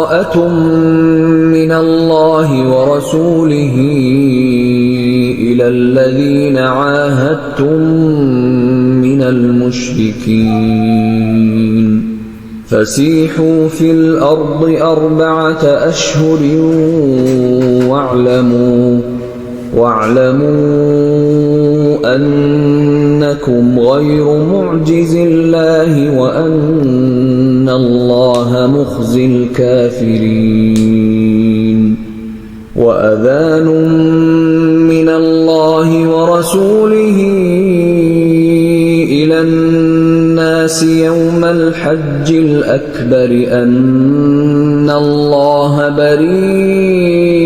براءة من الله ورسوله إلى الذين عاهدتم من المشركين فسيحوا في الأرض 4 أشهر واعلموا أنكم غير معجز الله وأن الله مخزي الكافرين وأذان من الله ورسوله إلى الناس يوم الحج الأكبر أن الله بريء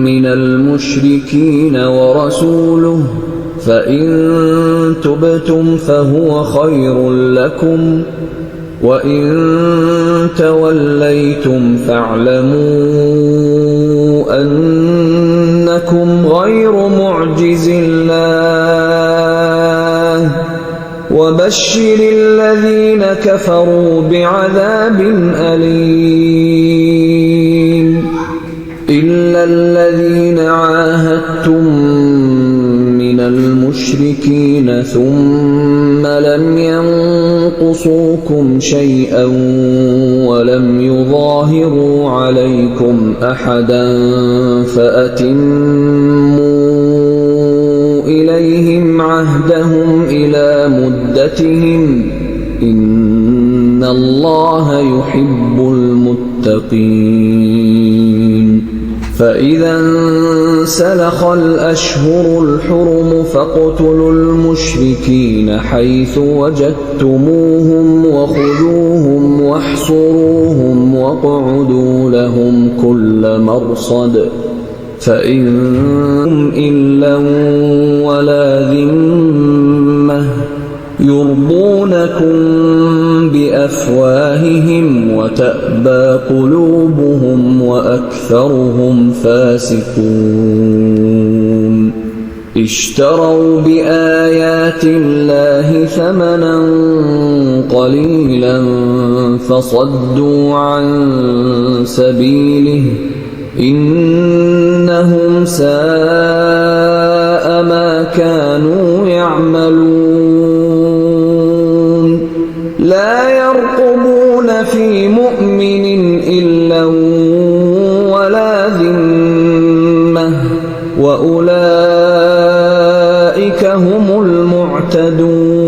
من المشركين ورسوله فإن تبتم فهو خير لكم وإن توليتم فاعلموا أنكم غير معجز الله وبشر الذين كفروا بعذاب أليم إلا الذين عاهدتم من المشركين ثم لم ينقصوكم شيئا ولم يظاهروا عليكم أحدا فأتموا إليهم عهدهم إلى مدتهم إن الله يحب المتقين فإذا انسلخ الأشهر الحرم فاقتلوا المشركين حيث وجدتموهم وخذوهم واحصروهم واقعدوا لهم كل مرصد فإن إلا ولا ذمة يرضونكم بأفواههم وتأبى قلوبهم وأكثرهم فاسقون اشتروا بآيات الله ثمنا قليلا فصدوا عن سبيله إنهم ساء ما كانوا يعملون لا يرقبون في مؤمن إلا ولا ذمة وأولئك هم المعتدون.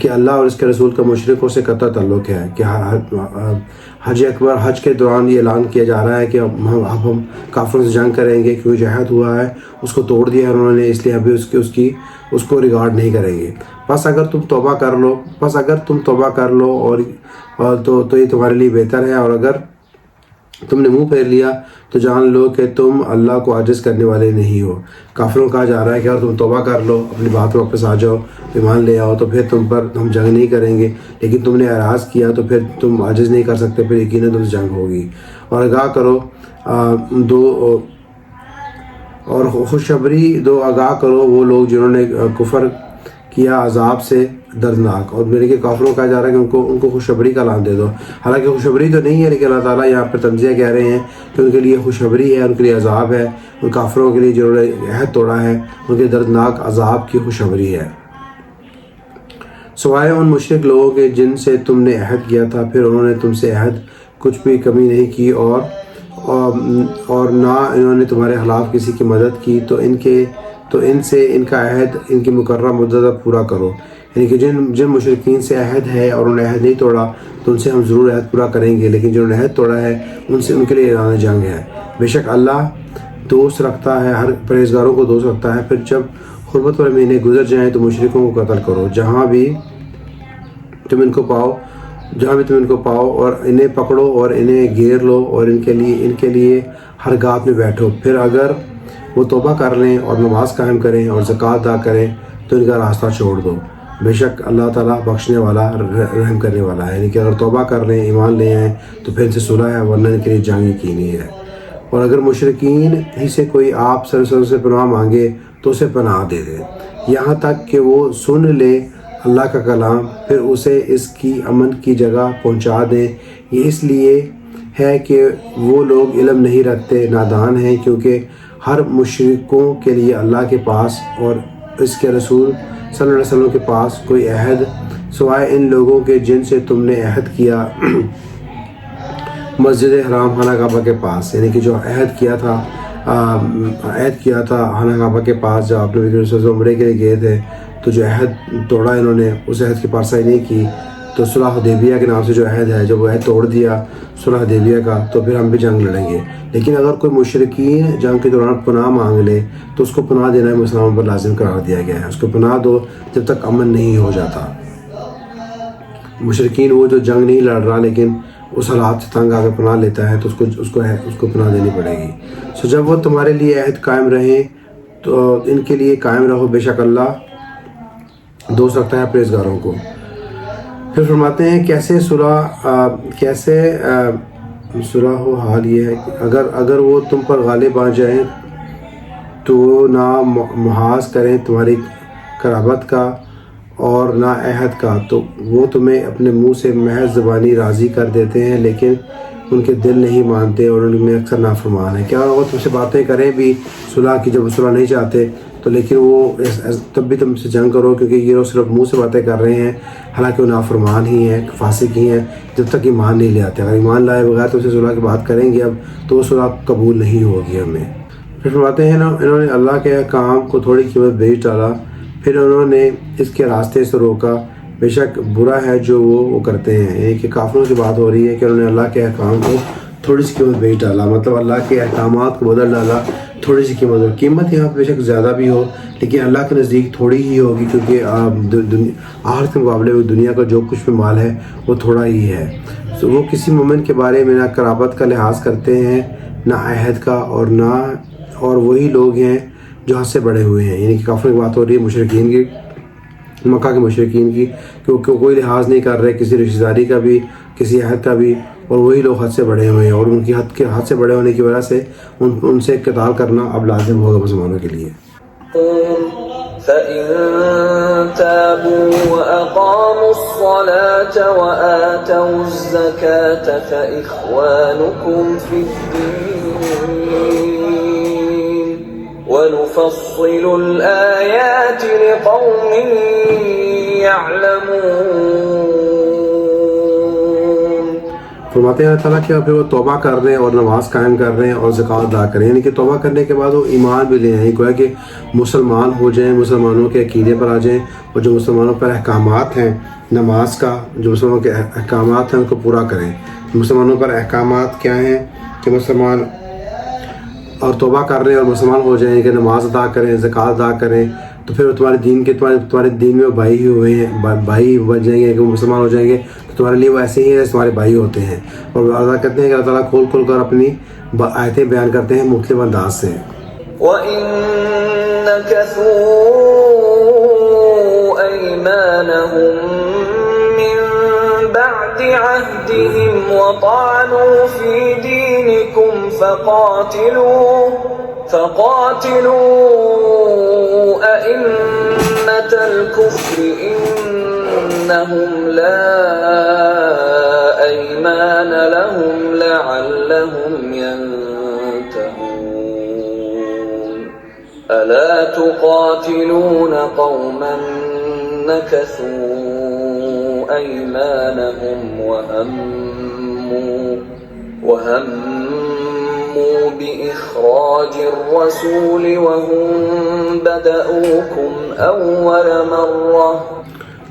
کہ اللہ اور اس کے رسول کا مشرکوں سے قطع تعلق ہے، کہ حج اکبر حج کے دوران یہ اعلان کیا جا رہا ہے کہ اب ہم کافروں سے جنگ کریں گے، کیونکہ جو عہد ہوا ہے اس کو توڑ دیا ہے انہوں نے، اس لیے ابھی اس کو ریگارڈ نہیں کریں گے۔ بس اگر تم توبہ کر لو اور تو یہ تمہارے لیے بہتر ہے، اور اگر تم نے منہ پھیر لیا تو جان لو کہ تم اللہ کو عاجز کرنے والے نہیں ہو۔ کافروں کہا جا رہا ہے کہ اگر تم توبہ کر لو، اپنی بات واپس آ جاؤ، ایمان لے آؤ، تو پھر تم پر ہم جنگ نہیں کریں گے، لیکن تم نے اعراض کیا تو پھر تم عاجز نہیں کر سکتے، پھر یقیناً تم سے جنگ ہوگی۔ اور آگاہ کرو خوشخبری دو آگاہ کرو وہ لوگ جنہوں نے کفر کیا عذاب سے دردناک، اور میرے کہ کافروں کہا جا رہا ہے کہ ان کو خوشخبری کا اعلان دے دو۔ حالانکہ خوشخبری تو نہیں ہے، لیکن اللہ تعالیٰ یہاں پر تنزیہ کہہ رہے ہیں کہ ان کے لیے خوشخبری ہے، ان کے لیے عذاب ہے، ان کافروں کے لیے جنہوں نے عہد توڑا ہے ان کے دردناک عذاب کی خوشخبری ہے۔ سوائے ان مشرک لوگوں کے جن سے تم نے عہد کیا تھا، پھر انہوں نے تم سے عہد کچھ بھی کمی نہیں کی، اور نہ انہوں نے تمہارے خلاف کسی کی مدد کی، تو ان سے ان کا عہد ان کی مقررہ مدت پورا کرو، یعنی کہ جن مشرکین سے عہد ہے اور انہوں نے عہد نہیں توڑا تو ان سے ہم ضرور عہد پورا کریں گے، لیکن جنہوں نے عہد توڑا ہے ان کے لیے اعلان جنگ ہے۔ بے شک اللہ دوست رکھتا ہے، ہر پرہیزگاروں کو دوست رکھتا ہے۔ پھر جب حرمت والے مہینے گزر جائیں تو مشرکوں کو قتل کرو جہاں بھی تم ان کو پاؤ اور انہیں پکڑو اور انہیں گھیر لو اور ان کے لیے ہر گاہ میں بیٹھو۔ پھر اگر وہ توبہ کر لیں اور نماز قائم کریں اور زکوٰۃ ادا کریں تو ان کا راستہ چھوڑ دو، بے شک اللہ تعالیٰ بخشنے والا رحم کرنے والا ہے۔ یعنی کہ اگر توبہ کر لیں، ایمان لے آئیں تو پھر ان سے صلح ہے، ورنہ ان کے لیے جنگ یقینی ہے۔ اور اگر مشرکین ہی سے کوئی آپ صلی اللہ علیہ وسلم سے پناہ مانگے تو اسے پناہ دے دیں، یہاں تک کہ وہ سن لے اللہ کا کلام، پھر اسے اس کی امن کی جگہ پہنچا دیں۔ یہ اس لیے ہے کہ وہ لوگ علم نہیں رکھتے، نادان ہیں، کیونکہ ہر مشرکوں کے لیے اللہ کے پاس اور اس کے رسول صلی اللہ علیہ وسلم کے پاس کوئی عہد سوائے ان لوگوں کے جن سے تم نے عہد کیا مسجد حرام خانہ کعبہ کے پاس، یعنی کہ جو عہد کیا تھا خانہ کعبہ کے پاس جب آپ نبی صلی اللہ علیہ وسلم عمرے کے لیے گئے تھے، تو جو عہد توڑا انہوں نے، اس عہد کی پاسداری نہیں کی، تو صلح حدیبیہ کے نام سے جو عہد ہے، جب وہ عہد توڑ دیا صلح حدیبیہ کا، تو پھر ہم بھی جنگ لڑیں گے۔ لیکن اگر کوئی مشرکین جنگ کے دوران پناہ مانگ لے تو اس کو پناہ دینا مسلمانوں پر لازم قرار دیا گیا ہے، اس کو پناہ دو جب تک امن نہیں ہو جاتا۔ مشرکین وہ جو جنگ نہیں لڑ رہا لیکن اس حالات سے تنگ آ کے پناہ لیتا ہے، تو اس کو پناہ دینی پڑے گی۔ سو جب وہ تمہارے لیے عہد قائم رہیں تو ان کے لیے قائم رہو، بے شک اللہ دوست رکھتا ہے پرہیزگاروں کو۔ پھر فرماتے ہیں کیسے صلح ہو، حال یہ ہے کہ اگر وہ تم پر غالب آ جائیں تو نہ محاذ کریں تمہاری قرابت کا اور نہ عہد کا، تو وہ تمہیں اپنے منہ سے محض زبانی راضی کر دیتے ہیں، لیکن ان کے دل نہیں مانتے اور ان میں اکثر نافرمان ہیں۔ کیا وہ تم سے باتیں کریں بھی صلح کی، جب صلح نہیں چاہتے تو لیکن وہ تب بھی تم سے جنگ کرو، کیونکہ یہ لوگ صرف منہ سے باتیں کر رہے ہیں، حالانکہ وہ نافرمان ہی ہیں، فاسق ہی ہیں، جب تک ایمان نہیں لے آتے۔ اگر ایمان لائے بغیر تم سے صلح کی بات کریں گے اب تو وہ صلح قبول نہیں ہوگی ہمیں۔ پھر فرماتے ہیں انہوں نے اللہ کے احکام کو تھوڑی قیمت بیچ ڈالا، پھر انہوں نے اس کے راستے سے روکا، بے شک برا ہے جو وہ کرتے ہیں۔ یعنی کہ کافروں کی بات ہو رہی ہے کہ انہوں نے اللہ کے احکام کو تھوڑی سی قیمت بیچ ڈالا، مطلب اللہ کے احکامات کو بدل ڈالا تھوڑی سی قیمت یہاں بے شک زیادہ بھی ہو لیکن اللہ کے نزدیک تھوڑی ہی ہوگی، کیونکہ آخرت کے مقابلے میں دنیا کا جو کچھ بھی مال ہے وہ تھوڑا ہی ہے۔ تو وہ کسی مومن کے بارے میں نہ قرابت کا لحاظ کرتے ہیں نہ عہد کا، اور وہی لوگ ہیں جو حد سے بڑے ہوئے ہیں۔ یعنی کہ کافروں کی بات ہو رہی ہے، مشرکین کی، مکہ کے مشرکین کی، کہ کوئی لحاظ نہیں کر رہے کسی رشتہ داری کا بھی، کسی عہد کا بھی، اور وہی لوگ حد سے بڑے ہوئے ہیں، اور ان کی حد سے بڑے ہونے کی وجہ سے ان سے قتال کرنا اب لازم ہوگا مسلمانوں کے لیے۔ فَإِن تَابُوا وَأَقَامُوا الصَّلَاةَ وَآتَوُا الزَّكَاةَ فَإِخْوَانُكُمْ فِي الدِّينِ وَنُفَصِّلُ الْآيَاتِ لِقَوْمٍ يَعْلَمُونَ۔ فرماتے ہیں اللہ تعالیٰ کہ پھر وہ توبہ کر رہے ہیں اور نماز قائم کر رہے ہیں اور زکوٰۃ ادا کریں، یعنی کہ توبہ کرنے کے بعد وہ ایمان بھی لے آئیں، گویا کہ مسلمان ہو جائیں، مسلمانوں کے عقیدے پر آ جائیں، اور جو مسلمانوں پر احکامات ہیں نماز کا، جو مسلمانوں کے احکامات ہیں ان کو پورا کریں۔ مسلمانوں پر احکامات کیا ہیں کہ مسلمان اور توبہ کر رہے ہیں اور مسلمان ہو جائیں کہ نماز ادا کریں، زکوٰۃ ادا کریں، تو پھر تمہارے دین کے تمہارے دین میں وہ بھائی ہی ہوئے ہیں، بھائی بن جائیں گے کہ وہ مسلمان ہو جائیں گے، تو تمہارے لیے وہ ایسے ہی ہیں جیسے تمہارے بھائی ہوتے ہیں۔ اور اللہ کہتے ہیں کہ اللہ تعالیٰ کھول کھول کر اپنی آیتیں بیان کرتے ہیں مختلف انداز سے۔ وَإِن نَكَثُوا أَيْمَانَهُم مِّن بَعْدِ عَهْدِهِمْ وَطَعَنُوا فِي دِينِكُمْ فقاتلوا أئمة الكفر إنهم لا أيمان لهم لعلهم ينتهون ألا تقاتلون قوما نكثوا أيمانهم وهموا بإخراج الرسول وهم بدأوكم أول مرة۔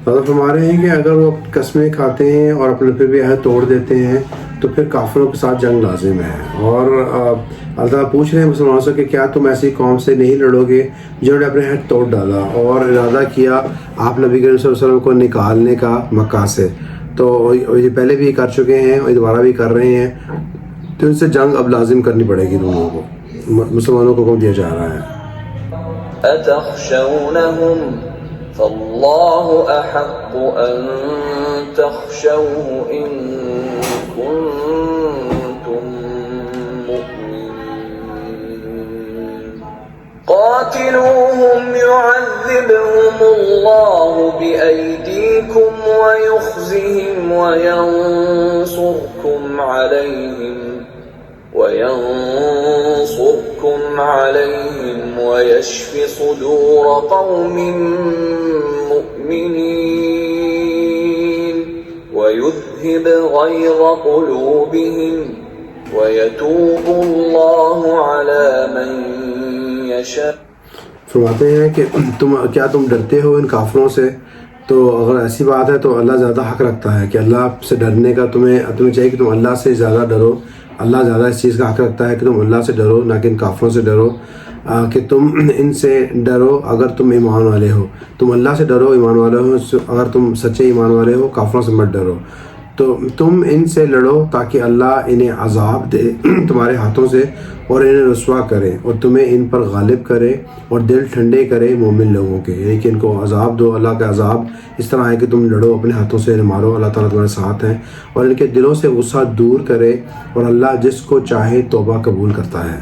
حضرت فرما رہے ہیں کہ اگر وہ قسمیں کھاتے ہیں اور اپنے پھر بھی عہد توڑ دیتے ہیں تو پھر کافروں کے ساتھ جنگ لازم ہے۔ اور اللہ تعالیٰ پوچھ رہے ہیں مسلمانوں سے کہ کیا تم ایسی قوم سے نہیں لڑو گے جنہوں نے اپنے عہد توڑ ڈالا اور ارادہ کیا آپ نبی کریم صلی اللہ علیہ وسلم کو نکالنے کا مکہ سے، تو یہ پہلے بھی کر چکے ہیں اور دوبارہ بھی کر رہے ہیں، تو ان سے جنگ اب لازم کرنی پڑے گی لوگوں کو، مسلمانوں کو حکم دیا جا رہا ہے۔ أتخشونهم فالله أحق أن تخشوه إن كنتم مؤمنين قاتلوهم يعذبهم الله بأيديكم ويخزهم وينصركم عليهم ويشف صدور قوم مؤمنين ويذهب غيظ قلوبهم ويتوب الله على من يشاء۔ فرماتے ہیں کہ کیا تم ڈرتے ہو ان کافروں سے؟ تو اگر ایسی بات ہے تو اللہ زیادہ حق رکھتا ہے کہ اللہ سے ڈرنے کا تمہیں چاہیے کہ تم اللہ سے زیادہ ڈرو۔ اللہ زیادہ اس چیز کا حق رکھتا ہے کہ تم اللہ سے ڈرو، نہ کہ ان کافروں سے ڈرو، کہ تم ان سے ڈرو اگر تم ایمان والے ہو، تم اللہ سے ڈرو ایمان والے ہو، اگر تم سچے ایمان والے ہو کافروں سے مت ڈرو۔ تو تم ان سے لڑو تاکہ اللہ انہیں عذاب دے تمہارے ہاتھوں سے اور انہیں رسوا کرے اور تمہیں ان پر غالب کرے اور دل ٹھنڈے کرے مومن لوگوں کے، یعنی کہ ان کو عذاب دو۔ اللہ کا عذاب اس طرح ہے کہ تم لڑو، اپنے ہاتھوں سے انہیں مارو، اللہ تعالیٰ تمہارے ساتھ ہیں اور ان کے دلوں سے غصہ دور کرے، اور اللہ جس کو چاہے توبہ قبول کرتا ہے۔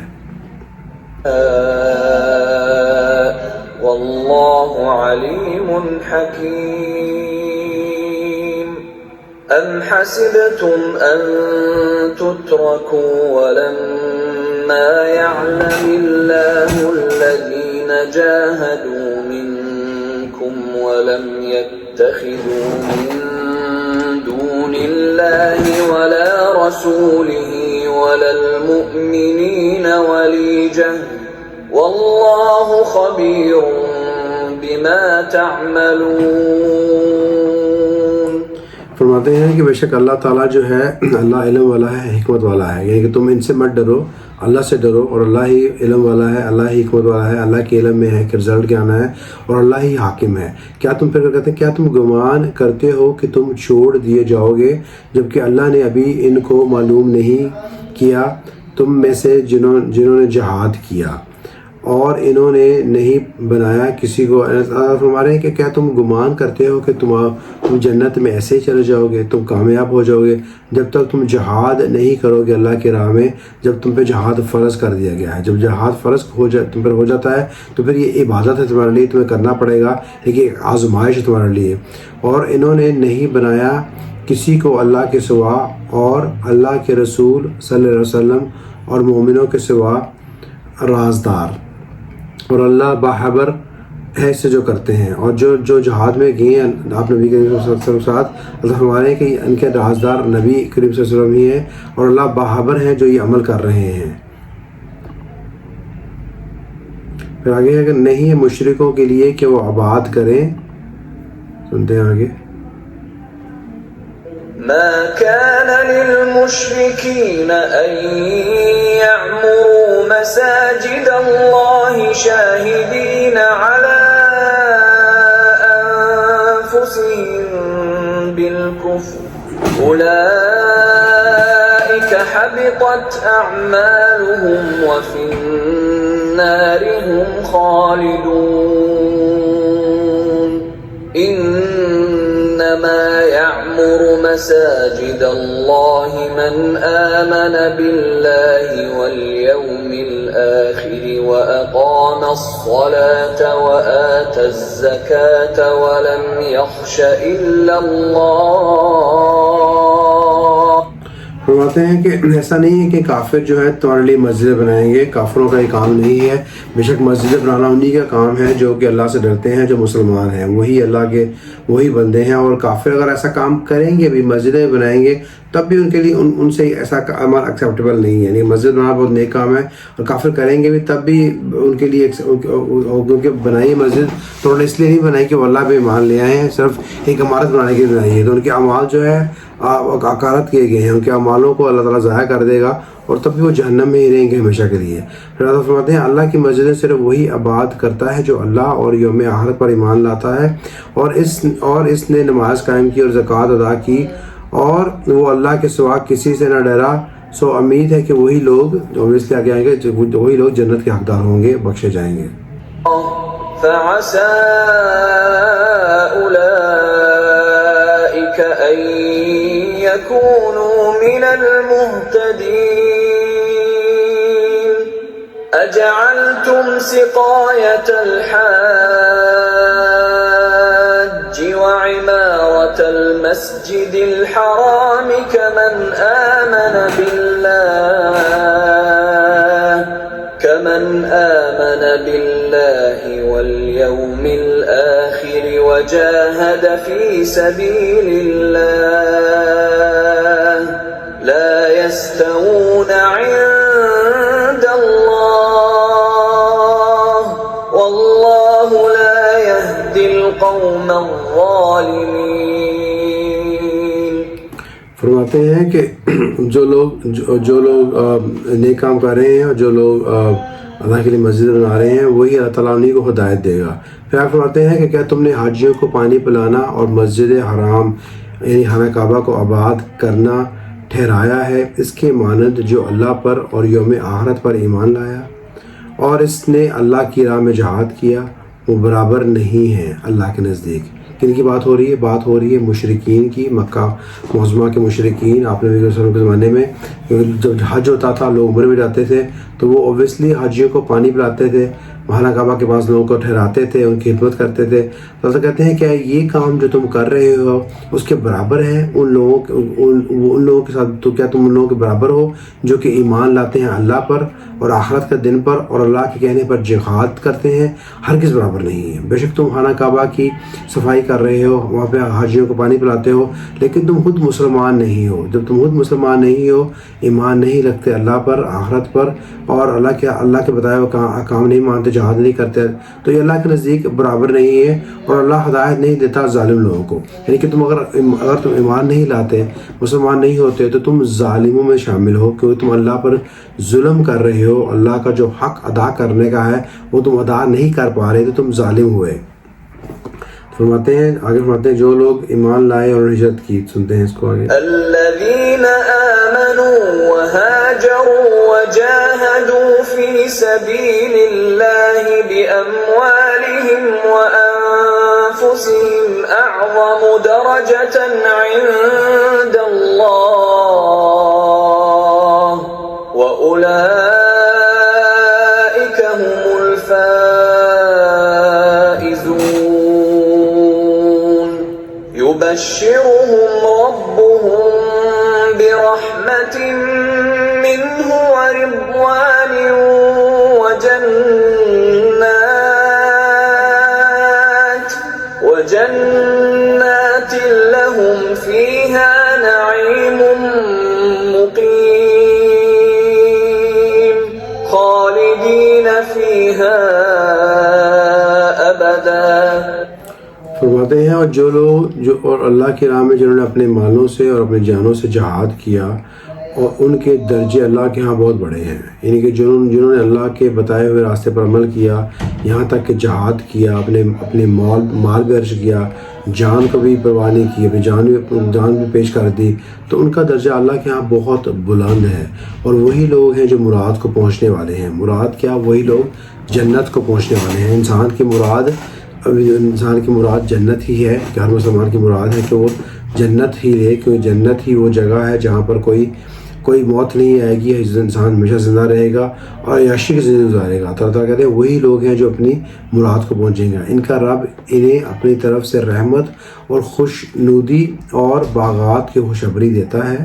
واللہ علیم حکیم۔ ام حسبتم ان تتركوا ولما يعلم الله الذين جاهدوا منكم ولم يتخذوا من دون الله ولا رسوله ولا المؤمنين وليجة والله خبير بما تعملون۔ فرماتے ہیں کہ بے شک اللہ تعالیٰ جو ہے اللہ علم والا ہے، حکمت والا ہے، یعنی کہ تم ان سے مت ڈرو، اللہ سے ڈرو، اور اللہ ہی علم والا ہے، اللہ ہی حکمت والا ہے، اللہ کے علم میں ہے کہ رزلٹ کیا آنا ہے، اور اللہ ہی حاکم ہے۔ کیا تم پھر کہتے ہیں کیا تم گمان کرتے ہو کہ تم چھوڑ دیے جاؤ گے جبکہ اللہ نے ابھی ان کو معلوم نہیں کیا تم میں سے جنہوں نے جہاد کیا اور انہوں نے نہیں بنایا کسی کو۔ ہمارے ہیں کہ کیا تم گمان کرتے ہو کہ تم جنت میں ایسے ہی چلے جاؤ گے، تم کامیاب ہو جاؤ گے جب تک تم جہاد نہیں کرو گے اللہ کی راہ میں، جب تم پہ جہاد فرض کر دیا گیا ہے۔ جب جہاد فرض تم پر ہو جاتا ہے تو پھر یہ عبادت ہے تمہارے لیے، تمہیں کرنا پڑے گا، لیکن ایک آزمائش ہے تمہارے لیے۔ اور انہوں نے نہیں بنایا کسی کو اللہ کے سوا اور اللہ کے رسول صلی اللہ علیہ وسلم اور مومنوں کے سوا رازدار، اور اللہ باخبر ہے اس سے جو کرتے ہیں، اور جو جہاد میں گئے ہیں آپ نبی کریم صلی اللہ علیہ وسلم کے ساتھ، اللہ ہمارے کہ ان کے رازدار نبی کریم صلی اللہ علیہ وسلم ہی ہیں، اور اللہ باخبر ہیں جو یہ عمل کر رہے ہیں۔ پھر آگے ہے کہ نہیں ہے مشرکوں کے لیے کہ وہ آباد کریں، سنتے ہیں آگے، ما كان للمشركين أن يعمروا مساجد الله شاهدين على أنفسهم بالكفر أولئك حبطت أعمالهم وفي النار هم خالدون إنما يعمر مساجد الله من آمن بالله واليوم الآخر وأقام الصلاة وآتى الزكاة ولم يخش إلا الله۔ فرماتے ہیں کہ ایسا نہیں ہے کہ کافر جو ہے تمہارے لیے مسجد بنائیں گے، کافروں کا یہ کام نہیں ہے، بے شک مسجد بنانا انہی کا کام ہے جو کہ اللہ سے ڈرتے ہیں، جو مسلمان ہیں، وہی اللہ کے وہی بندے ہیں۔ اور کافر اگر ایسا کام کریں گے بھی، مسجدیں بنائیں گے، تب بھی ان کے لیے ان سے ایسا عمل ایکسیپٹیبل نہیں ہے، یعنی مسجد بنانا بہت نیک کام ہے، اور کافر کریں گے بھی تب بھی ان کے لیے کیونکہ بنائی مسجد تو انہوں نے اس لیے نہیں بنائی کہ وہ اللہ پہ ایمان لے آئے ہیں، صرف ایک عمارت بنانے کے لیے بنائی ہے، تو ان کے اعمال جو ہے اکارت کیے گئے ہیں، ان کے اعمالوں کو اللہ تعالیٰ ضائع کر دے گا، اور تب بھی وہ جہنم میں ہی رہیں گے ہمیشہ کے لیے۔ پھر اللہ فرماتے ہیں اللہ کی مسجدیں صرف وہی آباد کرتا ہے جو اللہ اور یوم آخرت پر ایمان لاتا ہے، اور اس نے نماز قائم کی اور زکوٰۃ ادا کی، اور وہ اللہ کے سوا کسی سے نہ ڈرا، سو امید ہے کہ وہی لوگ جو اس کے آگے آئیں گے، وہی لوگ جنت کے حقدار ہوں گے، بخشے جائیں گے۔ فعسى أولئك أن يكونوا من المهتدين أجعلتم سقاية الحاج وعمارة المسجد الحرام كمن آمن بالله واليوم الآخر وجاهد في سبيل الله لا يستوون عند الله والله لا يهدي القوم الظالمين۔ فرماتے ہیں کہ جو لوگ نیک کام کر رہے ہیں، اور جو لوگ اللہ کے لیے مسجد بنا رہے ہیں، وہی اللہ تعالیٰ انہیں کو ہدایت دے گا۔ پھر آپ فرماتے ہیں کہ کیا تم نے حاجیوں کو پانی پلانا اور مسجد حرام یعنی خانہ کعبہ کو آباد کرنا ٹھہرایا ہے اس کے مانند جو اللہ پر اور یوم آخرت پر ایمان لایا، اور اس نے اللہ کی راہ میں جہاد کیا، وہ برابر نہیں ہیں اللہ کے نزدیک۔ کن کی بات ہو رہی ہے؟ بات ہو رہی ہے مشرکین کی، مکہ معظمہ کے مشرکین۔ آپ نبی صلی اللہ علیہ وسلم کے زمانے میں جب حج ہوتا تھا، لوگ عمرے میں جاتے تھے تو وہ اوبیسلی حاجیوں کو پانی پلاتے تھے، خانہ کعبہ کے پاس لوگوں کو ٹھہراتے تھے، ان کی خدمت کرتے تھے۔ تو ایسا کہتے ہیں کہ یہ کام جو تم کر رہے ہو اس کے برابر ہے ان لوگوں کے ساتھ؟ تو کیا تم ان لوگوں کے برابر ہو جو کہ ایمان لاتے ہیں اللہ پر اور آخرت کے دن پر اور اللہ کے کہنے پر جہاد کرتے ہیں؟ ہرگز برابر نہیں ہے۔ بے شک تم خانہ کعبہ کی صفائی کر رہے ہو، وہاں پہ حاجیوں کو پانی پلاتے ہو، لیکن تم خود مسلمان نہیں ہو۔ جب تم خود مسلمان نہیں ہو، ایمان نہیں رکھتے اللہ پر، آخرت پر، اور اللہ کے بتائے ہوئے کام نہیں مانتے، جہاد نہیں کرتے، تو یہ اللہ کے نزدیک برابر نہیں ہے، اور اللہ ہدایت نہیں دیتا ظالم لوگوں کو۔ یعنی کہ تم اگر تم ایمان نہیں لاتے، مسلمان نہیں ہوتے، تو تم ظالموں میں شامل ہو، کیونکہ تم اللہ پر ظلم کر رہے ہو، اللہ کا جو حق ادا کرنے کا ہے وہ تم ادا نہیں کر پا رہے، تو تم ظالم ہوئے۔ فرماتے ہیں آگے، فرماتے ہیں جو لوگ ایمان لائے اور ہجرت کی، سنتے ہیں اس کو آگے، الذين آمنوا وهاجروا وجاهدوا في سبيل الله بأموالهم وأنفسهم أعظم درجة عند الله وأولئك هم الفائزون يبشرهم ربهم برحمة منه ورضوان جنات لهم فيها نعيم مقيم خالدين فيها أبدا. فرماتے ہیں اور جو لوگ اور اللہ کی راہ میں جنہوں نے اپنے مالوں سے اور اپنے جانوں سے جہاد کیا اور ان کے درجے اللہ کے ہاں بہت بڑے ہیں. یعنی کہ جنہوں نے اللہ کے بتائے ہوئے راستے پر عمل کیا، یہاں تک کہ جہاد کیا، اپنے مال بھی خرچ کیا، جان کو بھی پرواہ نہیں کی، اپنی جان بھی پیش کر دی، تو ان کا درجہ اللہ کے ہاں بہت بلند ہے. اور وہی لوگ ہیں جو مراد کو پہنچنے والے ہیں. مراد کیا؟ وہی لوگ جنت کو پہنچنے والے ہیں. انسان کی مراد جنت ہی ہے کہ ہر مسلمان کی مراد ہے کہ وہ جنت ہی لے، کیونکہ جنت ہی وہ جگہ ہے جہاں پر کوئی موت نہیں آئے گی، انسان ہمیشہ زندہ رہے گا اور عیاشی کی زندگی گزارے گا. اللہ تعالیٰ کہتے ہیں وہی لوگ ہیں جو اپنی مراد کو پہنچیں گے. ان کا رب انہیں اپنی طرف سے رحمت اور خوش نودی اور باغات کی خوشخبری دیتا ہے.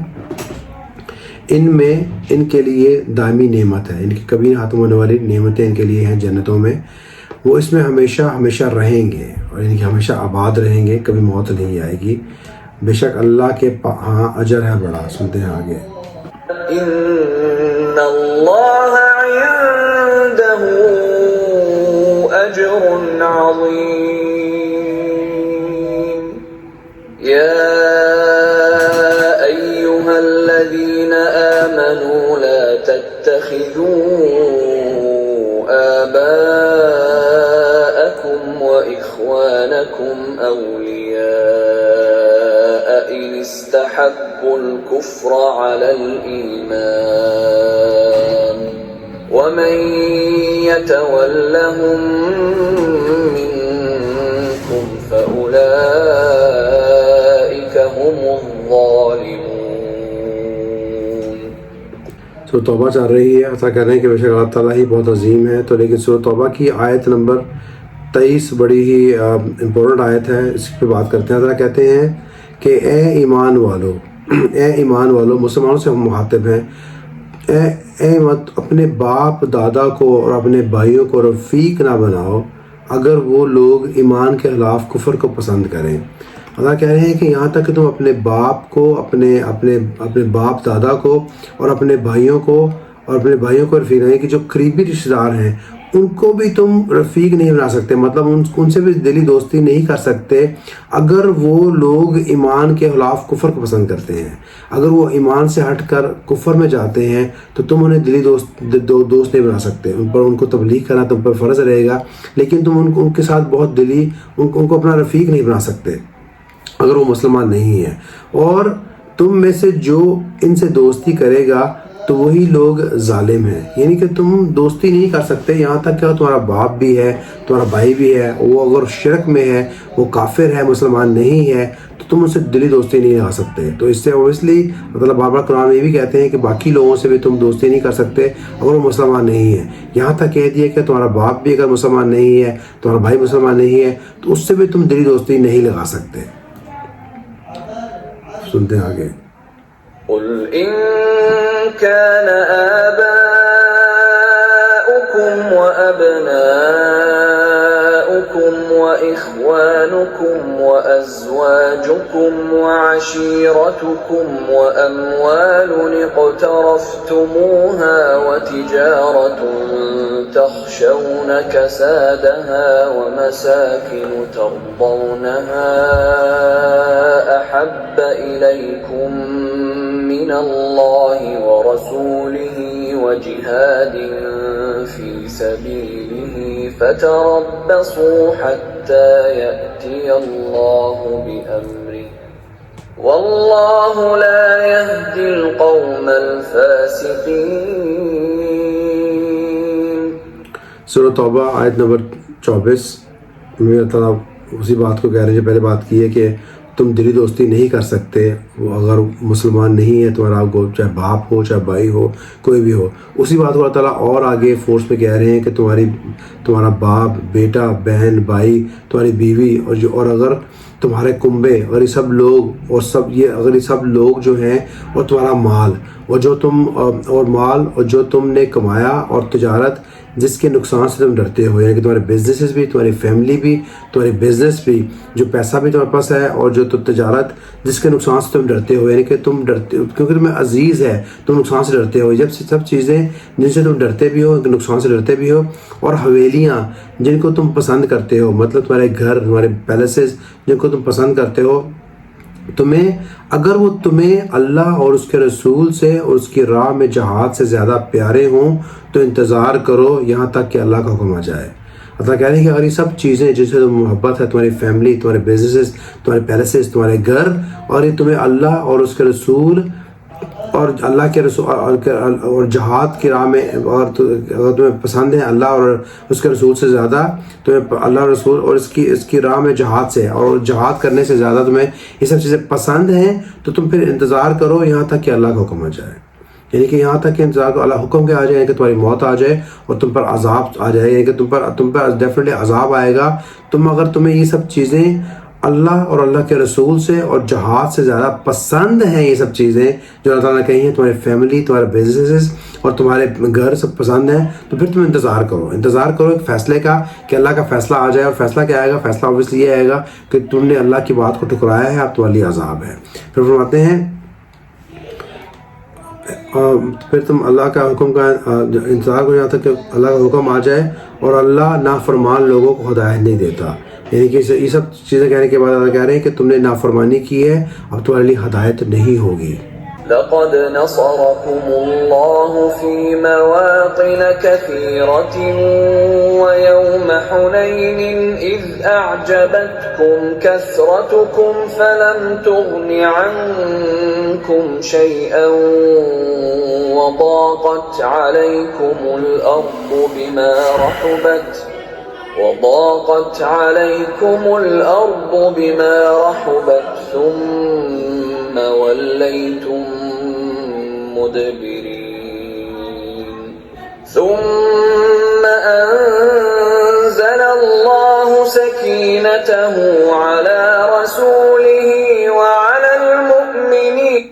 ان میں ان کے لیے دائمی نعمت ہے، ان کی کبھی نہ ختم ہونے والی نعمتیں ان کے لیے ہیں جنتوں میں. وہ اس میں ہمیشہ رہیں گے اور ان کی ہمیشہ آباد رہیں گے، کبھی موت نہیں آئے گی. بے شک اللہ کے ہاں اجر ہے بڑا. سنتے ہیں آگے. ان اللہ عنده اجر عظیم یا ایها الذین آمنوا لا تتخذوا آباءکم وإخوانکم اولیاء ان استحبوا الكفر على الإيمان ومن يتولهم منكم فأولئك هم الظالمون. سورۃ توبہ چل رہی ہے. ایسا کہہ رہے ہیں کہ بے شک اللہ تعالیٰ ہی بہت عظیم ہے. تو لیکن سورۃ توبہ کی آیت نمبر 23 بڑی ہی امپورٹنٹ آیت ہے. اس پہ بات کرتے ہیں. اللہ کہتے ہیں کہ اے ایمان والو مسلمانوں سے ہم مخاطب ہیں. اے مت اپنے باپ دادا کو اور اپنے بھائیوں کو رفیق نہ بناؤ اگر وہ لوگ ایمان کے خلاف کفر کو پسند کریں. اللہ کہہ رہے ہیں کہ یہاں تک کہ تم اپنے باپ کو اپنے باپ دادا کو اور اپنے بھائیوں کو رفیق نہیں کہ جو قریبی رشتہ دار ہیں ان کو بھی تم رفیق نہیں بنا سکتے. مطلب ان سے بھی دلی دوستی نہیں کر سکتے اگر وہ لوگ ایمان کے خلاف کفر کو پسند کرتے ہیں. اگر وہ ایمان سے ہٹ کر کفر میں جاتے ہیں تو تم انہیں دلی دوست نہیں بنا سکتے. ان کو تبلیغ کرنا تم پر فرض رہے گا، لیکن تم ان کے ساتھ بہت دلی ان کو اپنا رفیق نہیں بنا سکتے اگر وہ مسلمان نہیں ہیں. اور تم میں سے جو ان سے دوستی کرے گا تو وہی لوگ ظالم ہیں. یعنی کہ تم دوستی نہیں کر سکتے یہاں تک کہ تمہارا باپ بھی ہے، تمہارا بھائی بھی ہے، وہ اگر شرک میں ہے، وہ کافر ہے، مسلمان نہیں ہے، تو تم ان سے دلی دوستی نہیں لگا سکتے. تو اس سے اوبیسلی مطلب بار بار قرآن میں یہ بھی کہتے ہیں کہ باقی لوگوں سے بھی تم دوستی نہیں کر سکتے اگر وہ مسلمان نہیں ہے. یہاں تک کہہ دیا کہ تمہارا باپ بھی اگر مسلمان نہیں ہے، تمہارا بھائی مسلمان نہیں ہے، تو اس سے بھی تم دلی دوستی نہیں لگا سکتے. سنتے ہیں آگے. قل إن كان آباؤكم وأبناؤكم وإخوانكم وأزواجكم وعشيرتكم وأموال اقترفتموها وتجارة تخشون كسادها ومساكن ترضونها أحب إليكم من الله ورسوله وجهاد في سبيله فتربصوا حتى يأتي الله بأمره والله لا يهدي القوم الفاسقين. سورۃ توبہ آیت نمبر 24 میں اللہ تعالیٰ اسی بات کو کہہ رہے ہیں جو پہلے بات کی ہے کہ تم دلی دوستی نہیں کر سکتے وہ اگر مسلمان نہیں ہے تمہارا، کو چاہے باپ ہو چاہے بھائی ہو کوئی بھی ہو. اسی بات کو اللہ تعالیٰ اور آگے فورس میں کہہ رہے ہیں کہ تمہارا باپ، بیٹا، بہن، بھائی، تمہاری بیوی اور اگر تمہارے کنبے اگر یہ سب لوگ جو ہیں اور تمہارا مال اور جو تم اور مال اور جو تم نے کمایا اور تجارت جس کے نقصان سے تم ڈرتے ہو، یعنی کہ تمہارے بزنسز بھی، تمہاری فیملی بھی، تمہاری بزنس بھی، جو پیسہ بھی تمہارے پاس ہے، اور جو تجارت جس کے نقصان سے تم ڈرتے ہو، یعنی کہ تم ڈرتے ہو کیونکہ تمہیں عزیز ہے، تم نقصان سے ڈرتے ہو، جب سب چیزیں جن سے تم ڈرتے بھی ہو، نقصان سے ڈرتے بھی ہو، اور حویلیاں جن کو تم پسند کرتے ہو، مطلب تمہارے گھر، تمہارے پیلسز جن کو تم پسند کرتے ہو، تمہیں اگر وہ تمہیں اللہ اور اس کے رسول سے اور اس کی راہ میں جہاد سے زیادہ پیارے ہوں تو انتظار کرو یہاں تک کہ اللہ کا حکم آ جائے۔ اللہ کہہ رہے ہیں کہ اگر یہ سب چیزیں جن سے تمہیں محبت ہے، تمہاری فیملی، تمہارے بزنسز، تمہارے پیلسز، تمہارے گھر، اور یہ تمہیں اللہ اور اس کے رسول اور اللہ کے رسول اور جہاد کی راہ میں، اور اگر تمہیں پسند ہے اللہ اور اس کے رسول سے زیادہ، تمہیں اللہ اور رسول اور اس کی راہ میں جہاد سے اور جہاد کرنے سے زیادہ تمہیں یہ سب چیزیں پسند ہیں، تو تم پھر انتظار کرو یہاں تک کہ اللہ کا حکم آ جائے، یعنی کہ یہاں تک کہ انتظار کرو اللہ حکم کے آ جائے، کہ تمہاری موت آ جائے اور تم پر عذاب آ جائے، یعنی کہ تم پر ڈیفینیٹلی عذاب آئے گا اگر تمہیں یہ سب چیزیں اللہ اور اللہ کے رسول سے اور جہاد سے زیادہ پسند ہیں، یہ سب چیزیں جو اللہ تعالیٰ نے کہی ہیں، تمہاری فیملی، تمہارے بزنسز اور تمہارے گھر سب پسند ہیں، تو پھر تم انتظار کرو ایک فیصلے کا، کہ اللہ کا فیصلہ آ جائے۔ اور فیصلہ کیا آئے گا؟ فیصلہ اوبیسلی یہ آئے گا کہ تم نے اللہ کی بات کو ٹھکرایا ہے، اب تمہارے لیے عذاب ہے۔ پھر فرماتے ہیں پھر تم اللہ کا حکم کا انتظار کرو یہاں تک کہ اللہ کا حکم آ جائے، اور اللہ نافرمان لوگوں کو ہدایت نہیں دیتا، یعنی کہ یہ سب چیزیں کہنے کے بعد اللہ کہہ رہے ہیں کہ تم نے نافرمانی کی ہے، اب تمہارے لیے ہدایت نہیں ہوگی۔ لقد نصركم الله في مواطن كثيرة ويوم حنين إذ أعجبتكم كثرتكم فلم تغن عنكم شيئا وضاقت عليكم الأرض بما رحبت ثم وليتم مدبرين ثم أنزل الله سكينته على رسوله وعلى المؤمنين۔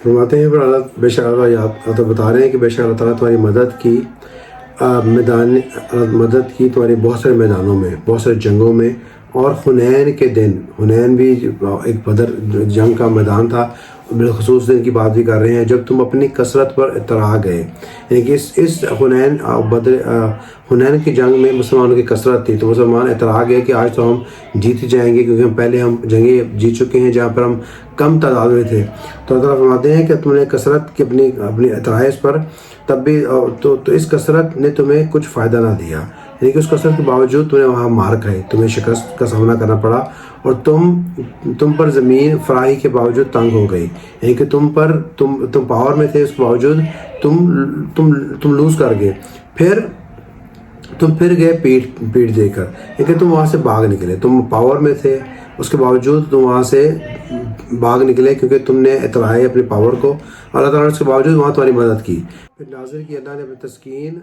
فرماتے ہیں پھر بے شک اللہ بتا رہے ہیں کہ بے شک اللہ تعالیٰ تمہاری مدد کی تمہاری بہت سارے میدانوں میں، بہت سارے جنگوں میں، اور حنین کے دن، حنین بھی ایک بدر جنگ کا میدان تھا، بالخصوص دن کی بات بھی کر رہے ہیں جب تم اپنی کثرت پر اترا گئے، یعنی کہ اس حنین کی جنگ میں مسلمانوں کی کثرت تھی، تو مسلمان اترا گئے کہ آج تو ہم جیت جائیں گے، کیونکہ پہلے ہم جنگیں جیت چکے ہیں جہاں پر ہم کم تعداد میں تھے۔ تو اللہ تعالیٰ فرماتے ہیں کہ تم نے کثرت کی اپنی اترائش پر، تب بھی تو اس کثرت نے تمہیں کچھ فائدہ نہ دیا، یعنی کہ اس کثرت کے باوجود تمہیں وہاں مار کھائی، تمہیں شکست کا سامنا کرنا پڑا، اور تم پر زمین فراہی کے باوجود تنگ ہو گئی، یعنی کہ تم پاور میں تھے، اس کے باوجود تم لوز کر گئے، تم پھر گئے پیٹ دے کر، یعنی کہ تم وہاں سے بھاگ نکلے، تم پاور میں تھے، اس کے باوجود تم وہاں سے بھاگ نکلے کیونکہ تم نے اترائے اپنے پاور کو، اللہ تعالیٰ نے اس کے باوجود وہاں تمہاری مدد کی۔ پھر نازل کی اللہ نے اپنی تسکین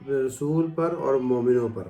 رسول پر اور مومنوں پر۔